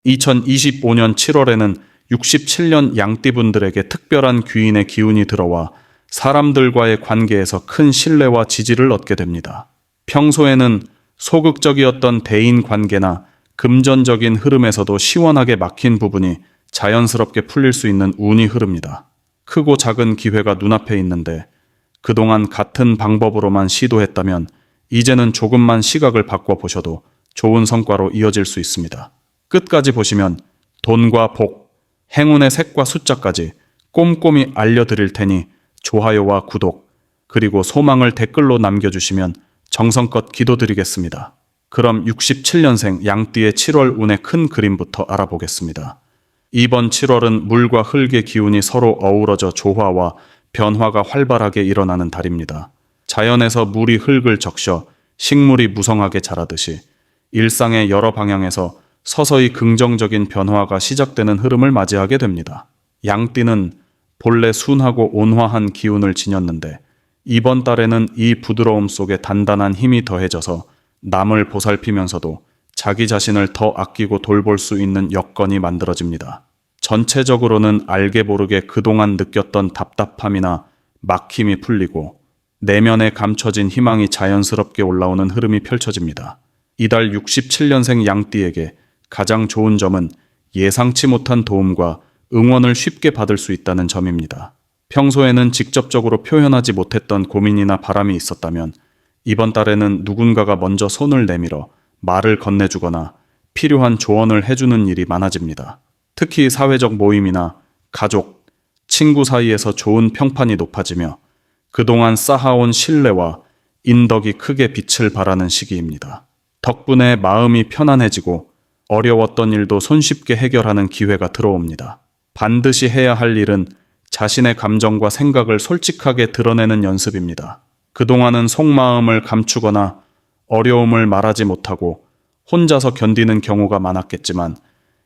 2025년 7월에는 67년 양띠분들에게 특별한 귀인의 기운이 들어와 사람들과의 관계에서 큰 신뢰와 지지를 얻게 됩니다. 평소에는 소극적이었던 대인 관계나 금전적인 흐름에서도 시원하게 막힌 부분이 자연스럽게 풀릴 수 있는 운이 흐릅니다. 크고 작은 기회가 눈앞에 있는데 그동안 같은 방법으로만 시도했다면 이제는 조금만 시각을 바꿔보셔도 좋은 성과로 이어질 수 있습니다. 끝까지 보시면 돈과 복, 행운의 색과 숫자까지 꼼꼼히 알려드릴 테니 좋아요와 구독, 그리고 소망을 댓글로 남겨주시면 정성껏 기도드리겠습니다. 그럼 67년생 양띠의 7월 운의 큰 그림부터 알아보겠습니다. 이번 7월은 물과 흙의 기운이 서로 어우러져 조화와 변화가 활발하게 일어나는 달입니다. 자연에서 물이 흙을 적셔 식물이 무성하게 자라듯이 일상의 여러 방향에서 서서히 긍정적인 변화가 시작되는 흐름을 맞이하게 됩니다. 양띠는 본래 순하고 온화한 기운을 지녔는데 이번 달에는 이 부드러움 속에 단단한 힘이 더해져서 남을 보살피면서도 자기 자신을 더 아끼고 돌볼 수 있는 여건이 만들어집니다. 전체적으로는 알게 모르게 그동안 느꼈던 답답함이나 막힘이 풀리고 내면에 감춰진 희망이 자연스럽게 올라오는 흐름이 펼쳐집니다. 이달 67년생 양띠에게 가장 좋은 점은 예상치 못한 도움과 응원을 쉽게 받을 수 있다는 점입니다. 평소에는 직접적으로 표현하지 못했던 고민이나 바람이 있었다면 이번 달에는 누군가가 먼저 손을 내밀어 말을 건네주거나 필요한 조언을 해주는 일이 많아집니다. 특히 사회적 모임이나 가족, 친구 사이에서 좋은 평판이 높아지며 그동안 쌓아온 신뢰와 인덕이 크게 빛을 발하는 시기입니다. 덕분에 마음이 편안해지고 어려웠던 일도 손쉽게 해결하는 기회가 들어옵니다. 반드시 해야 할 일은 자신의 감정과 생각을 솔직하게 드러내는 연습입니다. 그동안은 속마음을 감추거나 어려움을 말하지 못하고 혼자서 견디는 경우가 많았겠지만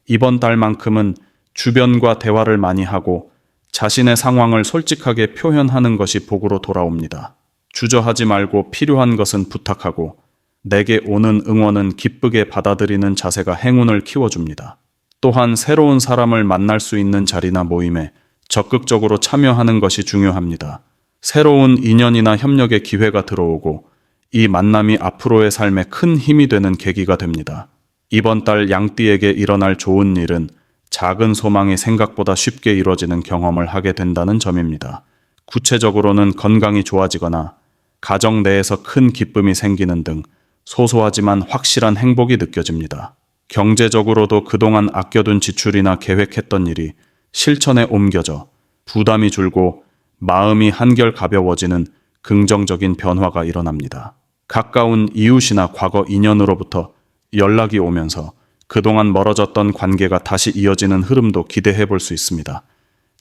이번 달만큼은 주변과 대화를 많이 하고 자신의 상황을 솔직하게 표현하는 것이 복으로 돌아옵니다. 주저하지 말고 필요한 것은 부탁하고 내게 오는 응원은 기쁘게 받아들이는 자세가 행운을 키워줍니다. 또한 새로운 사람을 만날 수 있는 자리나 모임에 적극적으로 참여하는 것이 중요합니다. 새로운 인연이나 협력의 기회가 들어오고 이 만남이 앞으로의 삶에 큰 힘이 되는 계기가 됩니다. 이번 달 양띠에게 일어날 좋은 일은 작은 소망이 생각보다 쉽게 이루어지는 경험을 하게 된다는 점입니다. 구체적으로는 건강이 좋아지거나 가정 내에서 큰 기쁨이 생기는 등 소소하지만 확실한 행복이 느껴집니다. 경제적으로도 그동안 아껴둔 지출이나 계획했던 일이 실천에 옮겨져 부담이 줄고 마음이 한결 가벼워지는 긍정적인 변화가 일어납니다. 가까운 이웃이나 과거 인연으로부터 연락이 오면서 그동안 멀어졌던 관계가 다시 이어지는 흐름도 기대해 볼 수 있습니다.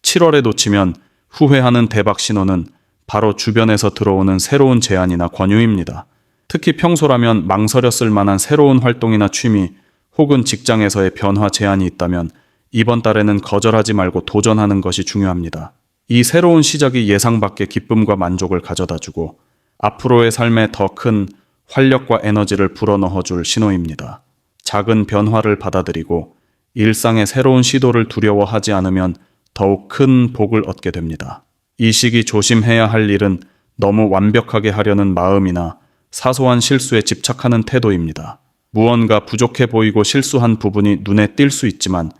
7월에 놓치면 후회하는 대박 신호는 바로 주변에서 들어오는 새로운 제안이나 권유입니다. 특히 평소라면 망설였을 만한 새로운 활동이나 취미 혹은 직장에서의 변화 제안이 있다면 이번 달에는 거절하지 말고 도전하는 것이 중요합니다. 이 새로운 시작이 예상 밖의 기쁨과 만족을 가져다주고 앞으로의 삶에 더 큰 활력과 에너지를 불어넣어줄 신호입니다. 작은 변화를 받아들이고 일상의 새로운 시도를 두려워하지 않으면 더욱 큰 복을 얻게 됩니다. 이 시기 조심해야 할 일은 너무 완벽하게 하려는 마음이나 사소한 실수에 집착하는 태도입니다. 무언가 부족해 보이고 실수한 부분이 눈에 띌 수 있지만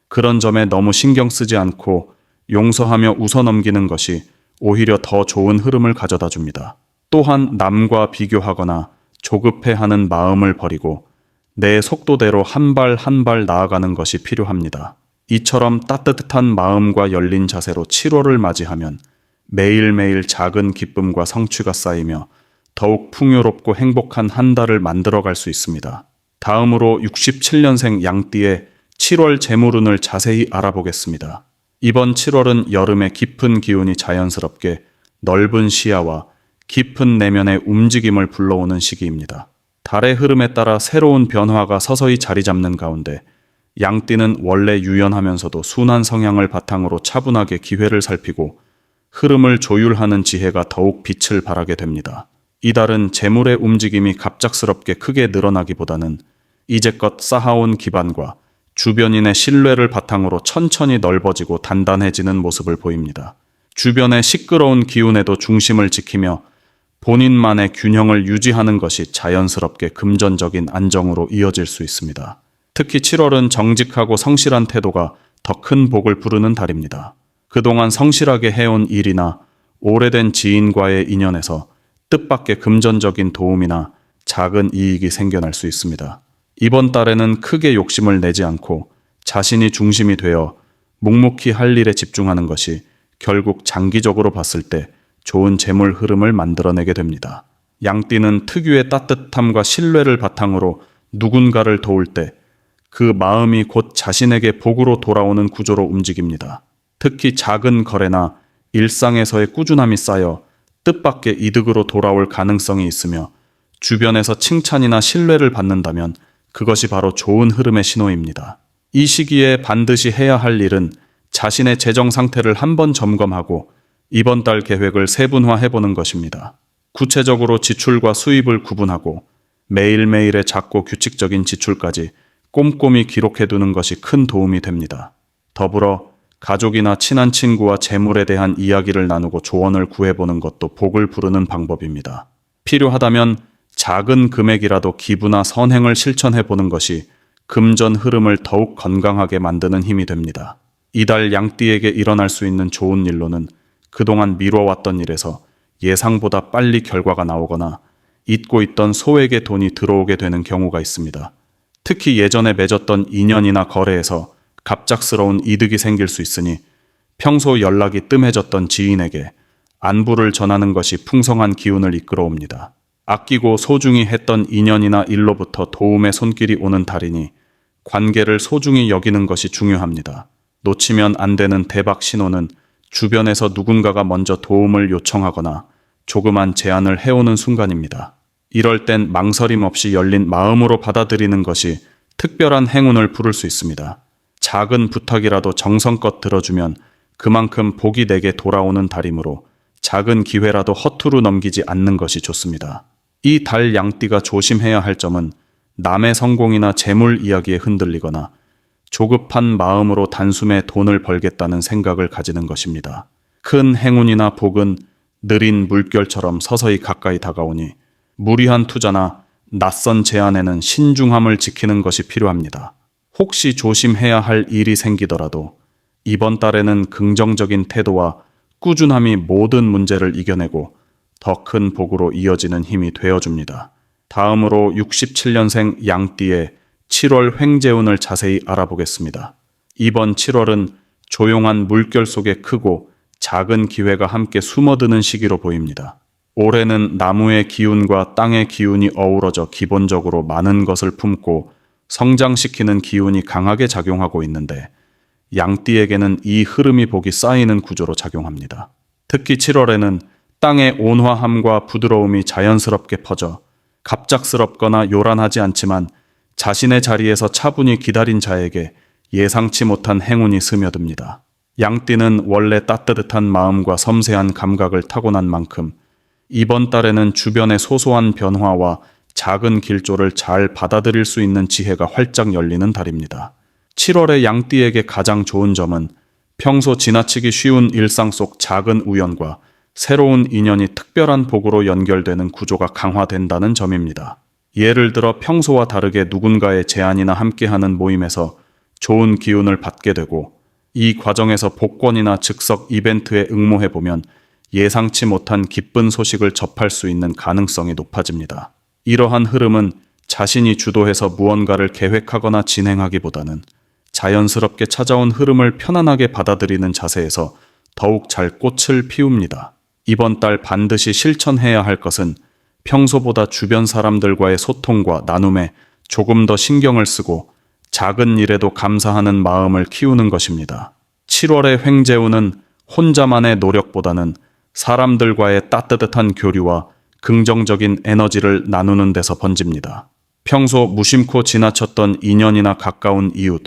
그런 점에 너무 신경 쓰지 않고 용서하며 웃어넘기는 것이 오히려 더 좋은 흐름을 가져다 줍니다. 또한 남과 비교하거나 조급해하는 마음을 버리고 내 속도대로 한 발 한 발 나아가는 것이 필요합니다. 이처럼 따뜻한 마음과 열린 자세로 7월을 맞이하면 매일매일 작은 기쁨과 성취가 쌓이며 더욱 풍요롭고 행복한 한 달을 만들어갈 수 있습니다. 다음으로 67년생 양띠의 7월 재물운을 자세히 알아보겠습니다. 이번 7월은 여름의 깊은 기운이 자연스럽게 넓은 시야와 깊은 내면의 움직임을 불러오는 시기입니다. 달의 흐름에 따라 새로운 변화가 서서히 자리 잡는 가운데 양띠는 원래 유연하면서도 순한 성향을 바탕으로 차분하게 기회를 살피고 흐름을 조율하는 지혜가 더욱 빛을 발하게 됩니다. 이달은 재물의 움직임이 갑작스럽게 크게 늘어나기보다는 이제껏 쌓아온 기반과 주변인의 신뢰를 바탕으로 천천히 넓어지고 단단해지는 모습을 보입니다. 주변의 시끄러운 기운에도 중심을 지키며 본인만의 균형을 유지하는 것이 자연스럽게 금전적인 안정으로 이어질 수 있습니다. 특히 7월은 정직하고 성실한 태도가 더 큰 복을 부르는 달입니다. 그동안 성실하게 해온 일이나 오래된 지인과의 인연에서 뜻밖의 금전적인 도움이나 작은 이익이 생겨날 수 있습니다. 이번 달에는 크게 욕심을 내지 않고 자신이 중심이 되어 묵묵히 할 일에 집중하는 것이 결국 장기적으로 봤을 때 좋은 재물 흐름을 만들어내게 됩니다. 양띠는 특유의 따뜻함과 신뢰를 바탕으로 누군가를 도울 때 그 마음이 곧 자신에게 복으로 돌아오는 구조로 움직입니다. 특히 작은 거래나 일상에서의 꾸준함이 쌓여 뜻밖의 이득으로 돌아올 가능성이 있으며 주변에서 칭찬이나 신뢰를 받는다면 그것이 바로 좋은 흐름의 신호입니다. 이 시기에 반드시 해야 할 일은 자신의 재정 상태를 한번 점검하고 이번 달 계획을 세분화해보는 것입니다. 구체적으로 지출과 수입을 구분하고 매일매일의 작고 규칙적인 지출까지 꼼꼼히 기록해두는 것이 큰 도움이 됩니다. 더불어 가족이나 친한 친구와 재물에 대한 이야기를 나누고 조언을 구해보는 것도 복을 부르는 방법입니다. 필요하다면 작은 금액이라도 기부나 선행을 실천해보는 것이 금전 흐름을 더욱 건강하게 만드는 힘이 됩니다. 이달 양띠에게 일어날 수 있는 좋은 일로는 그동안 미뤄왔던 일에서 예상보다 빨리 결과가 나오거나 잊고 있던 소액의 돈이 들어오게 되는 경우가 있습니다. 특히 예전에 맺었던 인연이나 거래에서 갑작스러운 이득이 생길 수 있으니 평소 연락이 뜸해졌던 지인에게 안부를 전하는 것이 풍성한 기운을 이끌어옵니다. 아끼고 소중히 했던 인연이나 일로부터 도움의 손길이 오는 달이니 관계를 소중히 여기는 것이 중요합니다. 놓치면 안 되는 대박 신호는 주변에서 누군가가 먼저 도움을 요청하거나 조그만 제안을 해오는 순간입니다. 이럴 땐 망설임 없이 열린 마음으로 받아들이는 것이 특별한 행운을 부를 수 있습니다. 작은 부탁이라도 정성껏 들어주면 그만큼 복이 내게 돌아오는 달이므로 작은 기회라도 허투루 넘기지 않는 것이 좋습니다. 이 달 양띠가 조심해야 할 점은 남의 성공이나 재물 이야기에 흔들리거나 조급한 마음으로 단숨에 돈을 벌겠다는 생각을 가지는 것입니다. 큰 행운이나 복은 느린 물결처럼 서서히 가까이 다가오니 무리한 투자나 낯선 제안에는 신중함을 지키는 것이 필요합니다. 혹시 조심해야 할 일이 생기더라도 이번 달에는 긍정적인 태도와 꾸준함이 모든 문제를 이겨내고 더 큰 복으로 이어지는 힘이 되어줍니다. 다음으로 67년생 양띠의 7월 횡재운을 자세히 알아보겠습니다. 이번 7월은 조용한 물결 속에 크고 작은 기회가 함께 숨어드는 시기로 보입니다. 올해는 나무의 기운과 땅의 기운이 어우러져 기본적으로 많은 것을 품고 성장시키는 기운이 강하게 작용하고 있는데 양띠에게는 이 흐름이 복이 쌓이는 구조로 작용합니다. 특히 7월에는 땅의 온화함과 부드러움이 자연스럽게 퍼져 갑작스럽거나 요란하지 않지만 자신의 자리에서 차분히 기다린 자에게 예상치 못한 행운이 스며듭니다. 양띠는 원래 따뜻한 마음과 섬세한 감각을 타고난 만큼 이번 달에는 주변의 소소한 변화와 작은 길조를 잘 받아들일 수 있는 지혜가 활짝 열리는 달입니다. 7월의 양띠에게 가장 좋은 점은 평소 지나치기 쉬운 일상 속 작은 우연과 새로운 인연이 특별한 복으로 연결되는 구조가 강화된다는 점입니다. 예를 들어 평소와 다르게 누군가의 제안이나 함께하는 모임에서 좋은 기운을 받게 되고 이 과정에서 복권이나 즉석 이벤트에 응모해보면 예상치 못한 기쁜 소식을 접할 수 있는 가능성이 높아집니다. 이러한 흐름은 자신이 주도해서 무언가를 계획하거나 진행하기보다는 자연스럽게 찾아온 흐름을 편안하게 받아들이는 자세에서 더욱 잘 꽃을 피웁니다. 이번 달 반드시 실천해야 할 것은 평소보다 주변 사람들과의 소통과 나눔에 조금 더 신경을 쓰고 작은 일에도 감사하는 마음을 키우는 것입니다. 7월의 횡재운은 혼자만의 노력보다는 사람들과의 따뜻한 교류와 긍정적인 에너지를 나누는 데서 번집니다. 평소 무심코 지나쳤던 인연이나 가까운 이웃,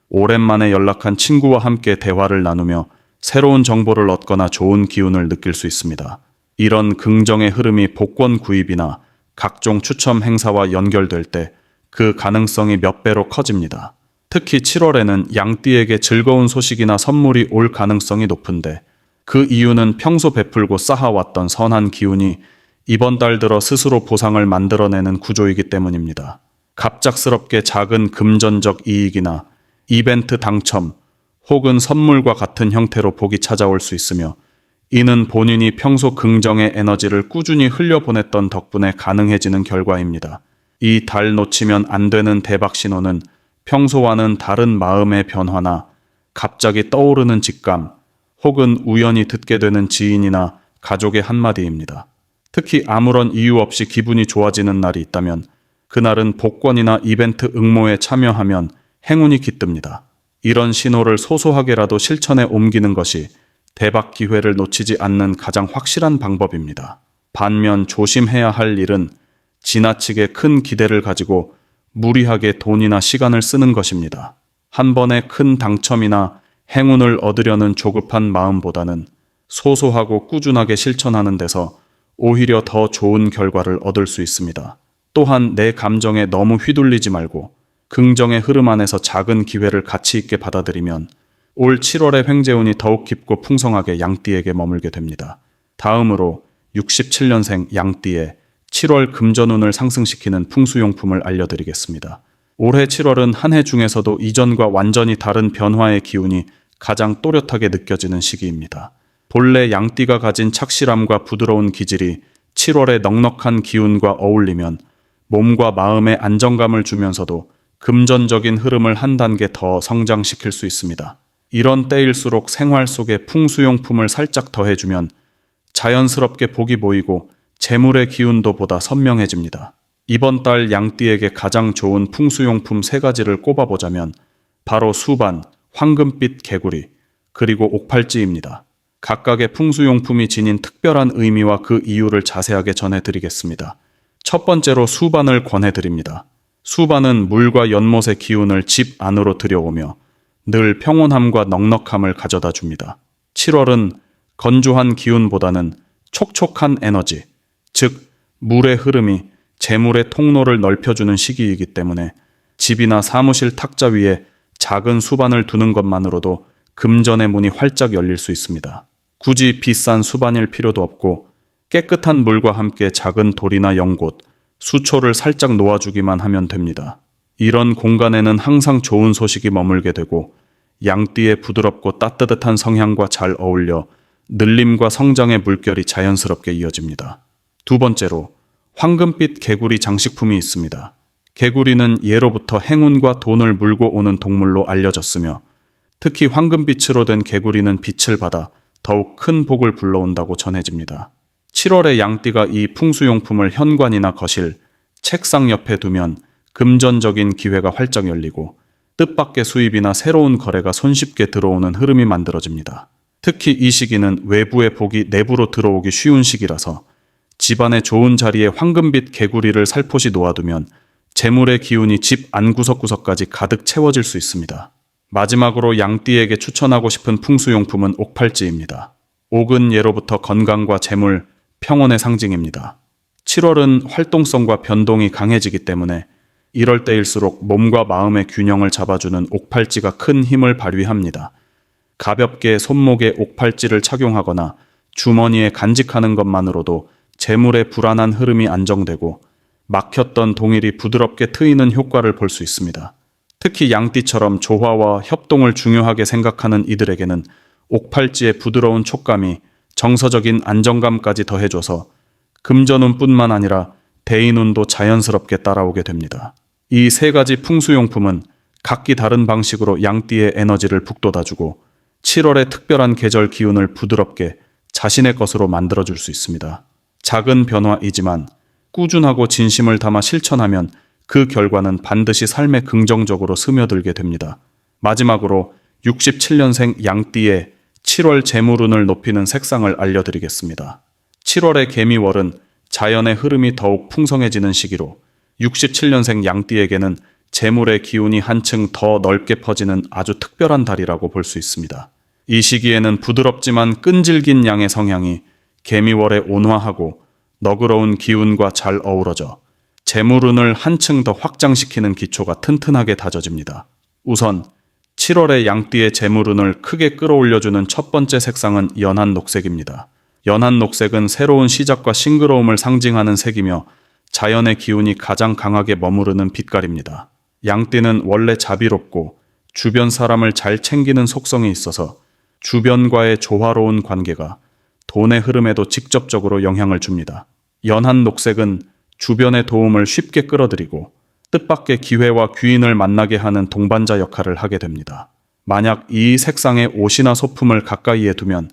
오랜만에 연락한 친구와 함께 대화를 나누며 새로운 정보를 얻거나 좋은 기운을 느낄 수 있습니다. 이런 긍정의 흐름이 복권 구입이나 각종 추첨 행사와 연결될 때 그 가능성이 몇 배로 커집니다. 특히 7월에는 양띠에게 즐거운 소식이나 선물이 올 가능성이 높은데 그 이유는 평소 베풀고 쌓아왔던 선한 기운이 이번 달 들어 스스로 보상을 만들어내는 구조이기 때문입니다. 갑작스럽게 작은 금전적 이익이나 이벤트 당첨 혹은 선물과 같은 형태로 복이 찾아올 수 있으며 이는 본인이 평소 긍정의 에너지를 꾸준히 흘려보냈던 덕분에 가능해지는 결과입니다. 이 달 놓치면 안 되는 대박 신호는 평소와는 다른 마음의 변화나 갑자기 떠오르는 직감 혹은 우연히 듣게 되는 지인이나 가족의 한마디입니다. 특히 아무런 이유 없이 기분이 좋아지는 날이 있다면 그날은 복권이나 이벤트 응모에 참여하면 행운이 깃듭니다. 이런 신호를 소소하게라도 실천에 옮기는 것이 대박 기회를 놓치지 않는 가장 확실한 방법입니다. 반면 조심해야 할 일은 지나치게 큰 기대를 가지고 무리하게 돈이나 시간을 쓰는 것입니다. 한 번에 큰 당첨이나 행운을 얻으려는 조급한 마음보다는 소소하고 꾸준하게 실천하는 데서 오히려 더 좋은 결과를 얻을 수 있습니다. 또한 내 감정에 너무 휘둘리지 말고 긍정의 흐름 안에서 작은 기회를 가치 있게 받아들이면 올 7월의 횡재운이 더욱 깊고 풍성하게 양띠에게 머물게 됩니다. 다음으로 67년생 양띠의 7월 금전운을 상승시키는 풍수용품을 알려드리겠습니다. 올해 7월은 한 해 중에서도 이전과 완전히 다른 변화의 기운이 가장 또렷하게 느껴지는 시기입니다. 본래 양띠가 가진 착실함과 부드러운 기질이 7월의 넉넉한 기운과 어울리면 몸과 마음에 안정감을 주면서도 금전적인 흐름을 한 단계 더 성장시킬 수 있습니다. 이런 때일수록 생활 속에 풍수용품을 살짝 더해주면 자연스럽게 복이 보이고 재물의 기운도 보다 선명해집니다. 이번 달 양띠에게 가장 좋은 풍수용품 3가지를 꼽아보자면 바로 수반, 황금빛 개구리, 그리고 옥팔찌입니다. 각각의 풍수용품이 지닌 특별한 의미와 그 이유를 자세하게 전해드리겠습니다. 첫 번째로 수반을 권해드립니다. 수반은 물과 연못의 기운을 집 안으로 들여오며 늘 평온함과 넉넉함을 가져다 줍니다. 7월은 건조한 기운보다는 촉촉한 에너지, 즉 물의 흐름이 재물의 통로를 넓혀주는 시기이기 때문에 집이나 사무실 탁자 위에 작은 수반을 두는 것만으로도 금전의 문이 활짝 열릴 수 있습니다. 굳이 비싼 수반일 필요도 없고 깨끗한 물과 함께 작은 돌이나 연꽃, 수초를 살짝 놓아주기만 하면 됩니다. 이런 공간에는 항상 좋은 소식이 머물게 되고 양띠의 부드럽고 따뜻한 성향과 잘 어울려 늘림과 성장의 물결이 자연스럽게 이어집니다. 두 번째로 황금빛 개구리 장식품이 있습니다. 개구리는 예로부터 행운과 돈을 물고 오는 동물로 알려졌으며 특히 황금빛으로 된 개구리는 빛을 받아 더욱 큰 복을 불러온다고 전해집니다. 7월에 양띠가 이 풍수용품을 현관이나 거실, 책상 옆에 두면 금전적인 기회가 활짝 열리고 뜻밖의 수입이나 새로운 거래가 손쉽게 들어오는 흐름이 만들어집니다. 특히 이 시기는 외부의 복이 내부로 들어오기 쉬운 시기라서 집안의 좋은 자리에 황금빛 개구리를 살포시 놓아두면 재물의 기운이 집 안구석구석까지 가득 채워질 수 있습니다. 마지막으로 양띠에게 추천하고 싶은 풍수용품은 옥팔찌입니다. 옥은 예로부터 건강과 재물, 평온의 상징입니다. 7월은 활동성과 변동이 강해지기 때문에 이럴 때일수록 몸과 마음의 균형을 잡아주는 옥팔찌가 큰 힘을 발휘합니다. 가볍게 손목에 옥팔찌를 착용하거나 주머니에 간직하는 것만으로도 재물의 불안한 흐름이 안정되고 막혔던 동일이 부드럽게 트이는 효과를 볼 수 있습니다. 특히 양띠처럼 조화와 협동을 중요하게 생각하는 이들에게는 옥팔찌의 부드러운 촉감이 정서적인 안정감까지 더해줘서 금전운뿐만 아니라 대인운도 자연스럽게 따라오게 됩니다. 이 3가지 풍수용품은 각기 다른 방식으로 양띠의 에너지를 북돋아주고 7월의 특별한 계절 기운을 부드럽게 자신의 것으로 만들어줄 수 있습니다. 작은 변화이지만 꾸준하고 진심을 담아 실천하면 그 결과는 반드시 삶에 긍정적으로 스며들게 됩니다. 마지막으로 67년생 양띠의 7월 재물운을 높이는 색상을 알려드리겠습니다. 7월의 개미월은 자연의 흐름이 더욱 풍성해지는 시기로 67년생 양띠에게는 재물의 기운이 한층 더 넓게 퍼지는 아주 특별한 달이라고 볼 수 있습니다. 이 시기에는 부드럽지만 끈질긴 양의 성향이 개미월에 온화하고 너그러운 기운과 잘 어우러져 재물운을 한층 더 확장시키는 기초가 튼튼하게 다져집니다. 우선 7월의 양띠의 재물운을 크게 끌어올려주는 첫 번째 색상은 연한 녹색입니다. 연한 녹색은 새로운 시작과 싱그러움을 상징하는 색이며 자연의 기운이 가장 강하게 머무르는 빛깔입니다. 양띠는 원래 자비롭고 주변 사람을 잘 챙기는 속성이 있어서 주변과의 조화로운 관계가 돈의 흐름에도 직접적으로 영향을 줍니다. 연한 녹색은 주변의 도움을 쉽게 끌어들이고 뜻밖의 기회와 귀인을 만나게 하는 동반자 역할을 하게 됩니다. 만약 이 색상의 옷이나 소품을 가까이에 두면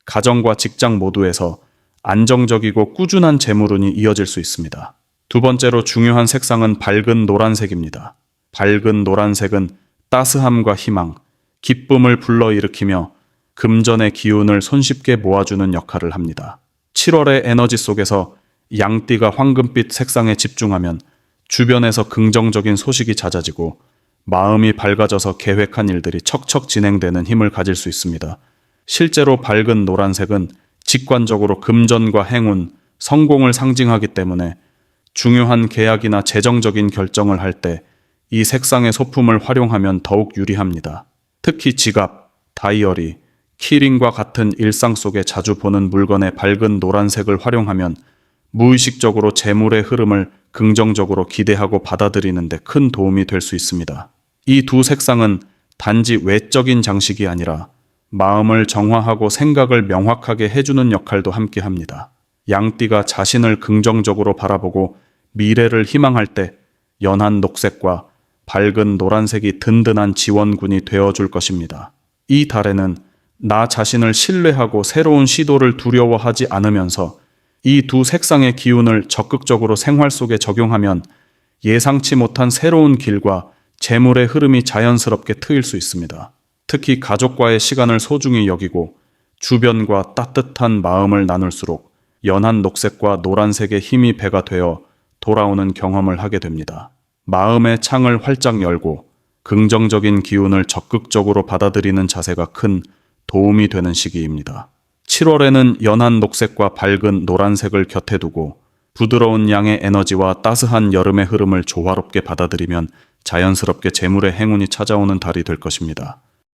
가정과 직장 모두에서 안정적이고 꾸준한 재물운이 이어질 수 있습니다. 두 번째로 중요한 색상은 밝은 노란색입니다. 밝은 노란색은 따스함과 희망, 기쁨을 불러일으키며 금전의 기운을 손쉽게 모아주는 역할을 합니다. 7월의 에너지 속에서 양띠가 황금빛 색상에 집중하면 주변에서 긍정적인 소식이 잦아지고 마음이 밝아져서 계획한 일들이 척척 진행되는 힘을 가질 수 있습니다. 실제로 밝은 노란색은 직관적으로 금전과 행운, 성공을 상징하기 때문에 중요한 계약이나 재정적인 결정을 할 때 이 색상의 소품을 활용하면 더욱 유리합니다. 특히 지갑, 다이어리, 키링과 같은 일상 속에 자주 보는 물건의 밝은 노란색을 활용하면 무의식적으로 재물의 흐름을 긍정적으로 기대하고 받아들이는 데 큰 도움이 될 수 있습니다. 이 두 색상은 단지 외적인 장식이 아니라 마음을 정화하고 생각을 명확하게 해주는 역할도 함께 합니다. 양띠가 자신을 긍정적으로 바라보고 미래를 희망할 때 연한 녹색과 밝은 노란색이 든든한 지원군이 되어줄 것입니다. 이 달에는 나 자신을 신뢰하고 새로운 시도를 두려워하지 않으면서 이 두 색상의 기운을 적극적으로 생활 속에 적용하면 예상치 못한 새로운 길과 재물의 흐름이 자연스럽게 트일 수 있습니다. 특히 가족과의 시간을 소중히 여기고 주변과 따뜻한 마음을 나눌수록 연한 녹색과 노란색의 힘이 배가 되어 돌아오는 경험을 하게 됩니다. 마음의 창을 활짝 열고 긍정적인 기운을 적극적으로 받아들이는 자세가 큰 도움이 되는 시기입니다. 7월에는 연한 녹색과 밝은 노란색을 곁에 두고 부드러운 양의 에너지와 따스한 여름의 흐름을 조화롭게 받아들이면 자연스럽게 재물의 행운이 찾아오는 달이 될 것입니다.